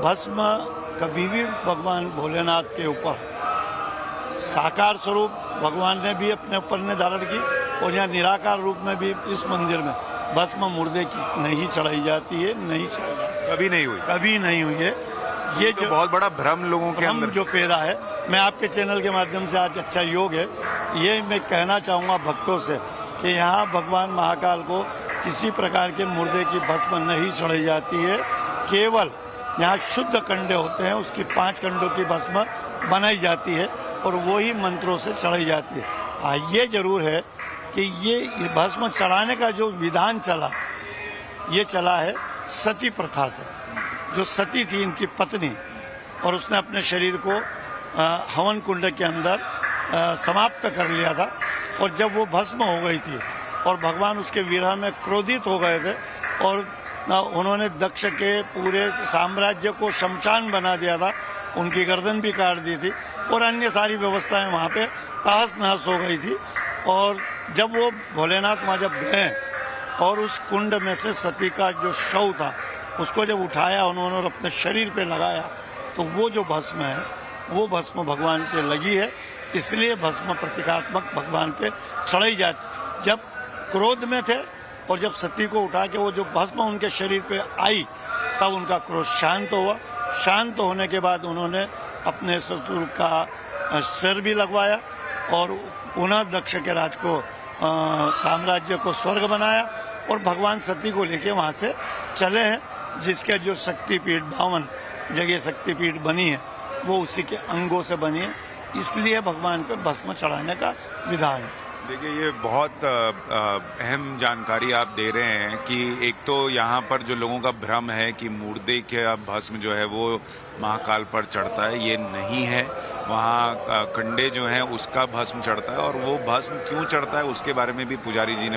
भस्म कभी भी भगवान भोलेनाथ के ऊपर साकार स्वरूप भगवान ने भी अपने ऊपर ने धारण की, और यहाँ निराकार रूप में भी इस मंदिर में भस्म मुर्दे की नहीं चढ़ाई जाती है, नहीं चढ़ाई जाती, कभी नहीं हुई। कभी नहीं हुई है। ये तो जो बहुत बड़ा भ्रम लोगों के अंदर जो पैदा है, मैं आपके चैनल के माध्यम से आज अच्छा योग है, ये मैं कहना चाहूँगा भक्तों से कि यहाँ भगवान महाकाल को किसी प्रकार के मुर्दे की भस्म नहीं चढ़ाई जाती है। केवल यहाँ शुद्ध कंडे होते हैं, उसकी 5 कंडों की भस्म बनाई जाती है और वही मंत्रों से चढ़ाई जाती है। हाँ, ये जरूर है कि ये भस्म चढ़ाने का जो विधान चला, ये चला है सती प्रथा से। जो सती थी इनकी पत्नी, और उसने अपने शरीर को हवन कुंड के अंदर समाप्त कर लिया था, और जब वो भस्म हो गई थी और भगवान उसके विरह में क्रोधित हो गए थे, और उन्होंने दक्ष के पूरे साम्राज्य को शमशान बना दिया था, उनकी गर्दन भी काट दी थी और अन्य सारी व्यवस्थाएं वहाँ पे तहस नहस हो गई थी। और जब वो भोलेनाथ वहाँ जब गए और उस कुंड में से सती का जो शव था उसको जब उठाया उन्होंने और अपने शरीर पे लगाया, तो वो जो भस्म है वो भस्म भगवान पे लगी है, इसलिए भस्म प्रतीकात्मक भगवान पे चढ़ाई जाती। जब क्रोध में थे और जब सती को उठा के वो जो भस्म उनके शरीर पे आई, तब उनका क्रोध शांत हुआ। शांत होने के बाद उन्होंने अपने ससुर का सिर भी लगवाया और पुनः दक्ष के राज को साम्राज्य को स्वर्ग बनाया, और भगवान सती को लेके वहाँ से चले हैं, जिसके जो शक्तिपीठ 52 जगह शक्तिपीठ बनी है वो उसी के अंगों से बनी है, इसलिए भगवान पे भस्म चढ़ाने का विधान है। देखिए, ये बहुत अहम जानकारी आप दे रहे हैं कि एक तो यहाँ पर जो लोगों का भ्रम है कि मुर्दे के भस्म जो है वो महाकाल पर चढ़ता है, ये नहीं है। वहाँ कंडे जो हैं उसका भस्म चढ़ता है, और वो भस्म क्यों चढ़ता है उसके बारे में भी पुजारी जी ने